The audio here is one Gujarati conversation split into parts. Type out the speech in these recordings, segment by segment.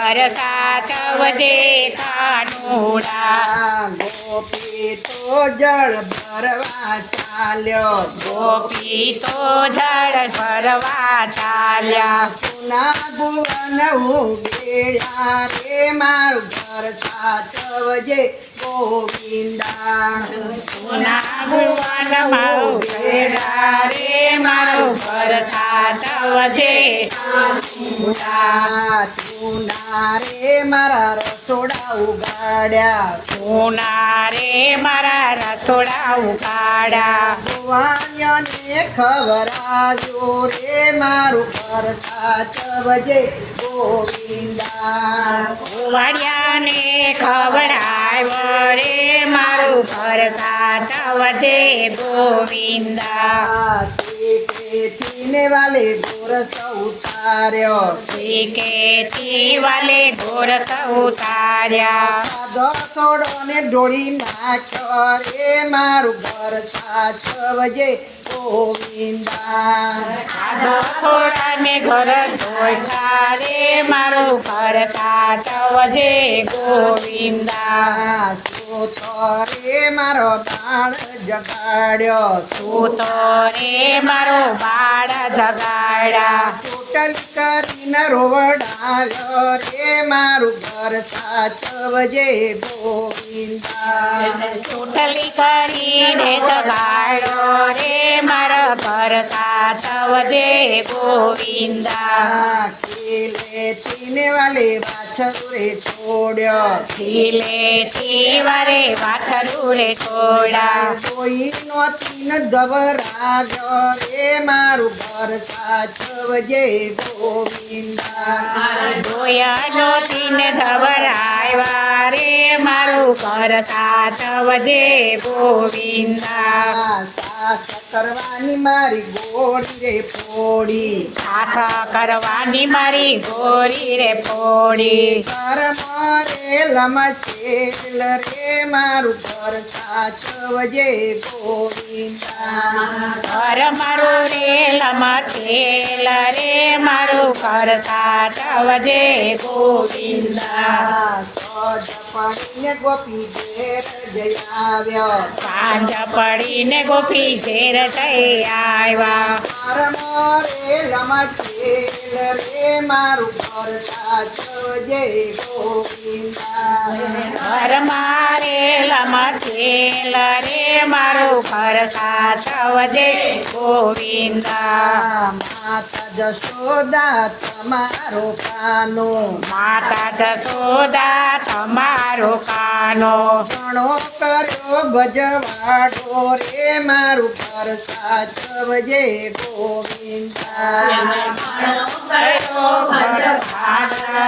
ઘર સાચવજે કાનુડા ગોપી તો જળ ભરવા ચાલ્યો ગોપી તો જળ ભરવા ચાલ્યા સુના ભુવન ઉગેડ્યા રે મારું ઘર સાચવજે ગોવિંદા સુના ભુવનમાં ઉઘેડા રે મારું ઘર સાચવજે કાનુડા સુના રે મારા રસોડા ઉગાડ્યા સુના રે મારા રસોડા ઉગાડ્યા ભુવાન્યને ખવરાજો રે મારું ઘર સાચવજે ગોવિંદા કુંવરિયાને ખવડાવ્યો રે મારું ઘર સાચવજે ગોવિંદા શ્રીને વાલે ગોરસ ઉતાર્યો શ્રીકેથી વાલે ગોરસ ઉતાર્યા સાદો થોડો ને ઢોળી નાખ્યો રે મારું ઘર સાચવજે ગોવિંદા સાદો થોડાને ઘર ધોઈતા રે મારું ઘર સાચવજે ગોવિંદા સૂતો રે મારો બાળ જગાડ્યો તું તો રે મારો બાળ જગાડ્યા ટોટલ કરીને રોવડાવ્યો રે મારું ઘર સાચવજે ગોવિંદા ચૂંટલી કરીને જગાડ્યો રે મારા ઘર સાચવજે ગોવિંદા ખીલેથી વાલે વાછરું રે છોડ્યો ખીલેથી વારે વાછરું રે છોડા કોઈ નોતી ન ગભરાવ્યો રે મારું ઘર સાચવજે ગોવિંદા જોયાનો તીને ધબરાવ્યા રે મારું ઘર સાચવજે ગોવિંદા સાસ કરવાની મારી ગોળી રે ફોડી આશા કરવાની મારી ગોરી રે પોડી કર્મ રે લમચેલ રે મારું ઘર સાચવજે ગોવિંદા ઘર મારું રે લમચેલ રે મારું ઘર સાચવજે ગોવિંદા સજ પડીને ગોપી ઘેર જઈ આવ્યો સાંજ પડીને ગોપી ઘેર જઈ આવ્યા કર્મ રે લમચેલ રે મારું ઘર સાચવજે ગોવિંદા ઘર મારે લમચેલ રે મારું ઘર સાચવજે ગોવિંદા માતા જશોદા તમારો કાનો માતા જશોદા તમારો કાનો ઘણો કર્યો ભજવાડો રે મારું ઘર સાચવજે ગોવિંદા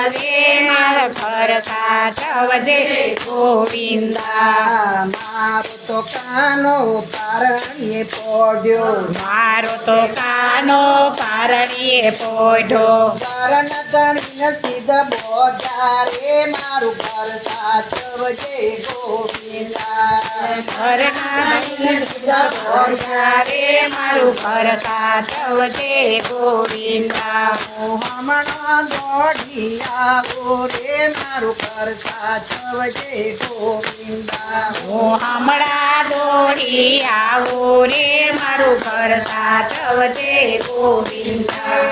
રે મારા ઘર સાચવજે ગોવિંદા મારો તો કાનો પારણીએ પડ્યો મારો તો કાનો પારણીએ પોઢો કરણ ગણીને સીધ બોધા રે મારું ઘર સાચવજે ગોવિંદા ઘરના રે મારું ઘર સાચવજે ગોવિંદા હું હમણાં દોડી આવો રે મારું ઘર સાચવજે ગોવિંદા હું હમણાં દોડી આવું રે મારું ઘર સાચવજે ગોવિંદા